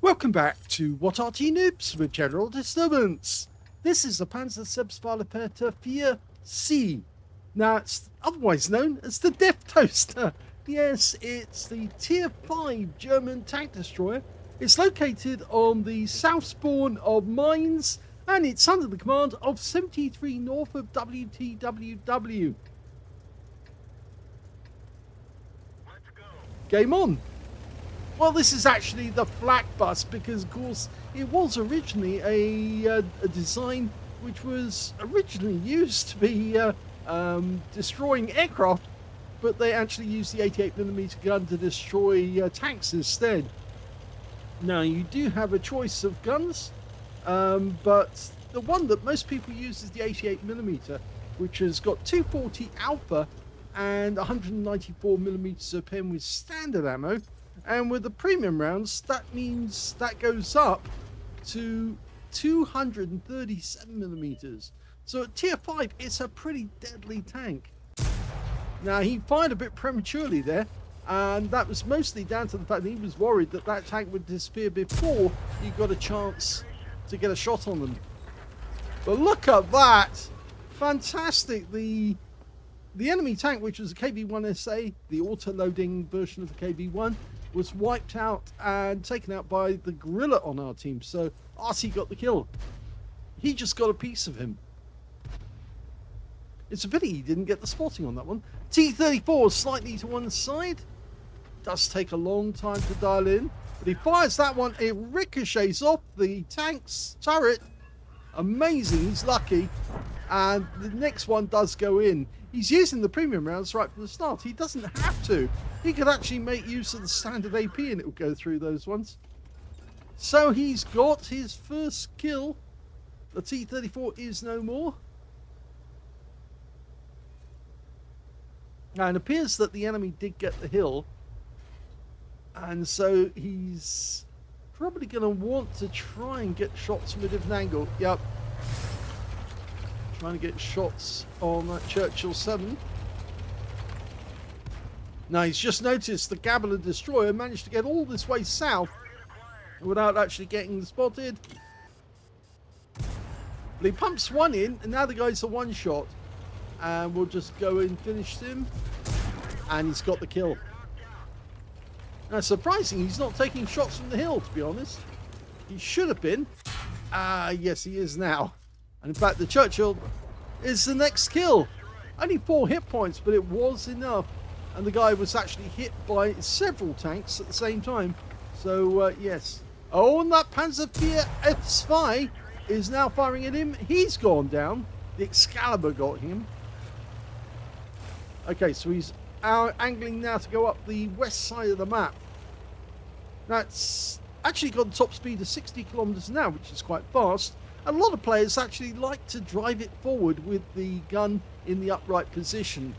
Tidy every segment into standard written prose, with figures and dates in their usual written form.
Welcome back to What Arty Noobs with General Disturbance. This is the Pz.Sfl.IVC. Now, it's otherwise known as the Death Toaster. Yes, it's the Tier 5 German tank destroyer. It's located on the south spawn of Mines, and it's under the command of 73north of WTWW. Let's go. Game on. Well, this is actually the flak bus because, of course, it was originally a design which was originally used to be destroying aircraft, but they actually used the 88mm gun to destroy tanks instead. Now, you do have a choice of guns, but the one that most people use is the 88mm, which has got 240 Alpha and 194mm of pen with standard ammo. And with the premium rounds, that means that goes up to 237mm. So at tier 5, it's a pretty deadly tank. Now, he fired a bit prematurely there, and that was mostly down to the fact that he was worried that that tank would disappear before he got a chance to get a shot on them. But look at that! Fantastic! The enemy tank, which was a KB-1SA, the auto-loading version of the KB-1, was wiped out and taken out by the gorilla on our team. So Arty got the kill. He just got a piece of him. It's a pity he didn't get the spotting on that one. T-34 slightly to one side. Does take a long time to dial in. But he fires that one. It ricochets off the tank's turret. Amazing. He's lucky. And the next one does go in. He's using the premium rounds right from the start. He doesn't have to. He could actually make use of the standard AP and it will go through those ones. So he's got his first kill. The T-34 is no more. And it appears that the enemy did get the hill. And so he's probably going to want to try and get shots from a different angle. Yep. Trying to get shots on that Churchill 7. Now he's just noticed the Gabbler destroyer managed to get all this way south without actually getting spotted. But he pumps one in, and now the guy's a one shot. And we'll just go and finish him. And he's got the kill. Now surprising, he's not taking shots from the hill, to be honest. He should have been. Yes, he is now. And in fact, the Churchill is the next kill. Only 4 hit points, but it was enough. And the guy was actually hit by several tanks at the same time. So, yes. Oh, and that Pz.Sfl.IVC is now firing at him. He's gone down. The Excalibur got him. Okay, so he's angling now to go up the west side of the map. That's actually got a top speed of 60 kilometers an hour, which is quite fast. A lot of players actually like to drive it forward with the gun in the upright position.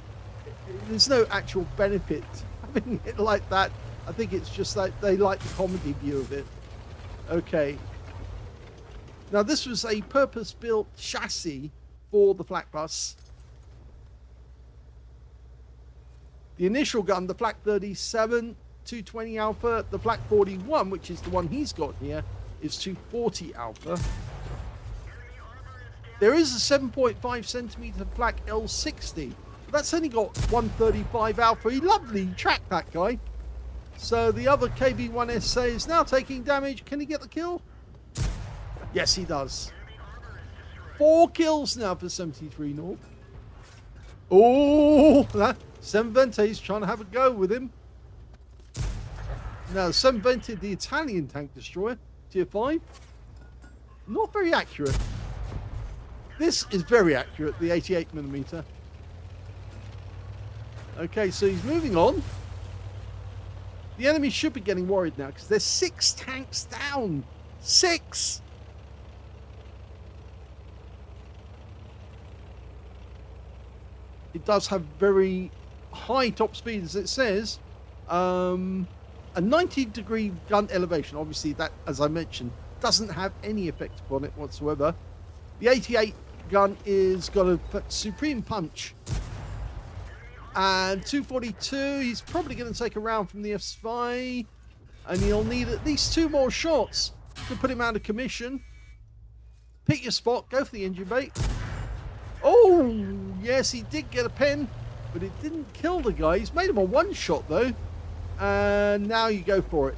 There's no actual benefit having it like that. I think it's just that they like the comedy view of it. Okay. Now this was a purpose-built chassis for the flak bus. The initial gun, the Flak 37, 220 Alpha. The Flak 41, which is the one he's got here, is 240 Alpha. There is a 7.5 centimeter Flak L60. But that's only got 135 Alpha. He lovely tracked that guy. So the other KB-1SA is now taking damage. Can he get the kill? Yes, he does. 4 kills now for 73north. Oh, that 7 Vente's trying to have a go with him. Now, 7 Vente, the Italian tank destroyer, tier 5. Not very accurate. This is very accurate, the 88mm. Okay, so he's moving on. The enemy should be getting worried now because there's 6 tanks down. 6! It does have very high top speed, as it says. A 90-degree gun elevation. Obviously, that, as I mentioned, doesn't have any effect upon it whatsoever. The 88 gun is got a supreme punch. And 242, he's probably going to take a round from the F5. And he'll need at least 2 more shots to put him out of commission. Pick your spot, go for the engine bait. Oh, yes, he did get a pen, but it didn't kill the guy. He's made him a 1-shot, though. And now you go for it.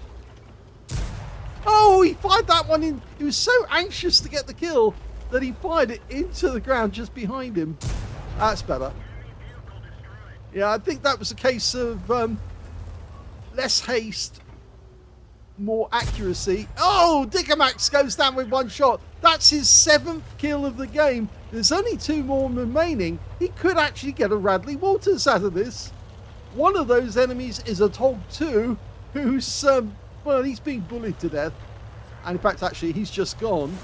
Oh, he fired that one in. He was so anxious to get the kill that he fired it into the ground just behind him. That's better. Yeah, I think that was a case of less haste, more accuracy. Oh, Digamax goes down with 1 shot. That's his 7th kill of the game. There's only 2 more remaining. He could actually get a Radley Walters out of this. One of those enemies is a Tog 2 who's, well, he's being bullied to death. And in fact, actually, he's just gone.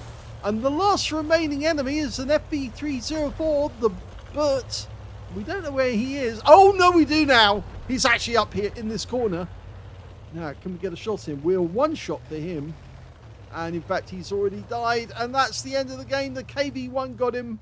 And the last remaining enemy is an FB304, the Burt. We don't know where he is. Oh, no, we do now. He's actually up here in this corner. Now, can we get a shot in? We're 1 shot for him. And in fact, he's already died. And that's the end of the game. The KV-1 got him.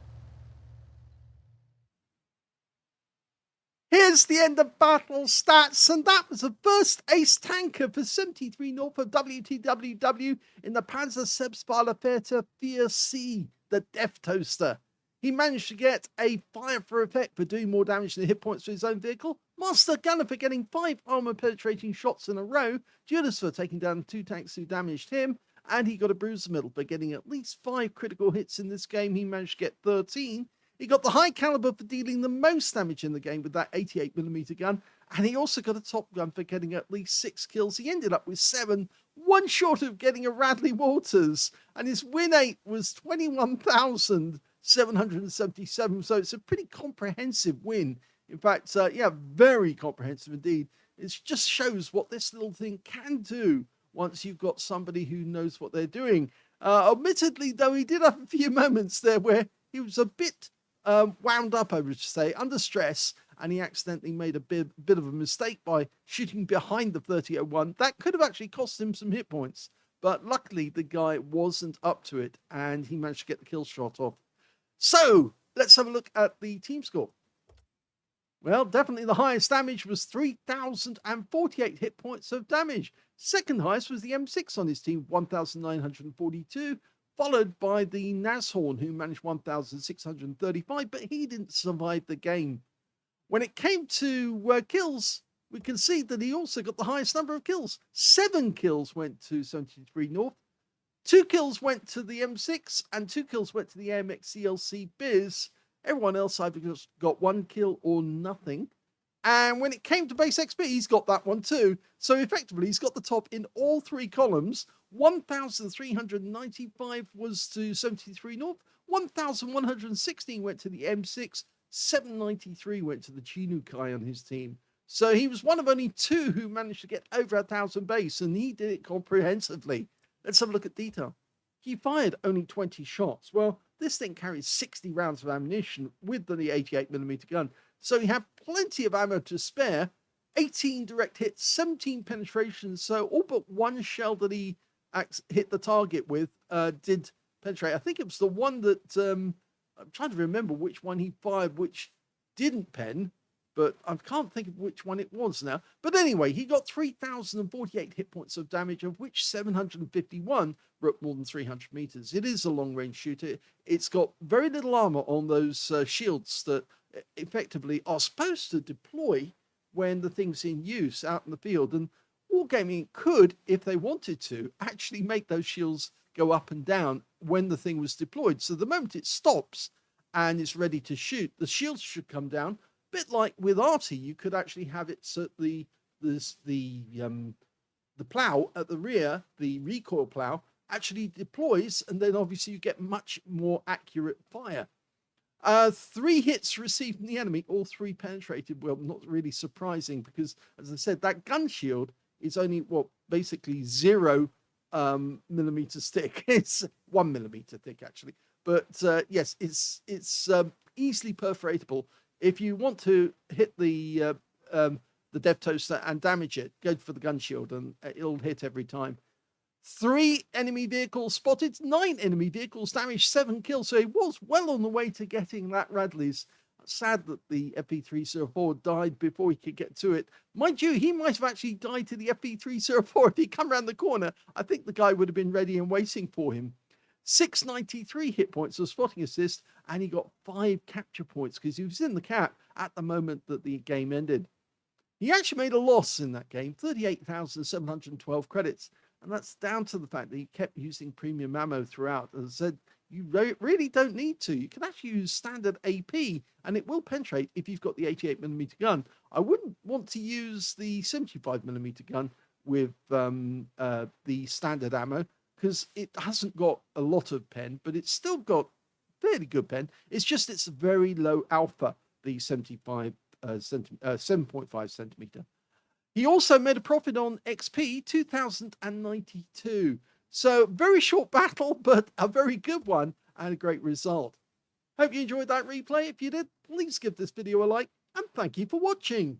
Here's the end of battle stats, and that was the first ace tanker for 73 North of WTWW in the Pz.Sfl.IVC, the Death Toaster. He managed to get a fire for effect for doing more damage than hit points to his own vehicle, Master Gunner for getting 5 armor penetrating shots in a row, Judas for taking down 2 tanks who damaged him, and he got a bruise the middle for getting at least 5 critical hits in this game. He managed to get 13. He got the high caliber for dealing the most damage in the game with that 88mm gun, and he also got a top gun for getting at least 6 kills. He ended up with 7, 1 short of getting a Radley Walters, and his win rate was 21,777, so it's a pretty comprehensive win. In fact, yeah, very comprehensive indeed. It just shows what this little thing can do once you've got somebody who knows what they're doing. Admittedly, though, he did have a few moments there where he was a bit wound up, I would say, under stress, and he accidentally made a bit of a mistake by shooting behind the 3001. That could have actually cost him some hit points, but luckily the guy wasn't up to it, and he managed to get the kill shot off. So, let's have a look at the team score. Well, definitely the highest damage was 3,048 hit points of damage. Second highest was the M6 on his team, 1,942. Followed by the Nashorn, who managed 1,635, but he didn't survive the game. When it came to kills, we can see that he also got the highest number of kills. 7 kills went to 73 North, 2 kills went to the M6, and 2 kills went to the AMX CLC Biz. Everyone else either just got 1 kill or nothing. And when it came to base XP, he's got that one too. So effectively, he's got the top in all 3 columns. 1,395 was to 73 North, 1,116 went to the M6, 793 went to the Chinukai on his team. So he was one of only 2 who managed to get over 1,000 base, and he did it comprehensively. Let's have a look at detail. He fired only 20 shots. Well, this thing carries 60 rounds of ammunition with the 88mm gun. So he had plenty of ammo to spare. 18 direct hits, 17 penetrations. So all but 1 shell that he hit the target with did penetrate. I think it was the one that I'm trying to remember which one he fired which didn't pen, but I can't think of which one it was now. But anyway, he got 3,048 hit points of damage, of which 751 were at more than 300 meters. It is a long-range shooter. It's got very little armor on those shields that effectively are supposed to deploy when the thing's in use out in the field. And Wargaming could, if they wanted to, actually make those shields go up and down when the thing was deployed. So the moment it stops and it's ready to shoot, the shields should come down. A bit like with Arty, you could actually have it so the plow at the rear, the recoil plow, actually deploys, and then obviously you get much more accurate fire. 3 hits received from the enemy, all 3 penetrated. Well, not really surprising because, as I said, that gun shield is only, well, basically 0 millimeters thick. It's 1 millimeter thick, actually. But yes, it's easily perforatable. If you want to hit the Death Toaster and damage it, go for the gun shield, and it'll hit every time. 3 enemy vehicles spotted, 9 enemy vehicles damaged, 7 kills. So he was well on the way to getting that Radley's. Sad that the FP304 died before he could get to it. Mind you, he might have actually died to the FP304 if he'd come around the corner. I think the guy would have been ready and waiting for him. 693 hit points of spotting assist, and he got 5 capture points because he was in the cap at the moment that the game ended. He actually made a loss in that game, 38,712 credits, and that's down to the fact that he kept using premium ammo throughout. As I said, you really don't need to. You can actually use standard AP, and it will penetrate if you've got the 88mm gun. I wouldn't want to use the 75mm gun with the standard ammo, because it hasn't got a lot of pen, but it's still got fairly good pen. It's just it's very low alpha, the 7.5 centimeter. He also made a profit on XP 2092. So very short battle, but a very good one and a great result. Hope you enjoyed that replay. If you did, please give this video a like and thank you for watching.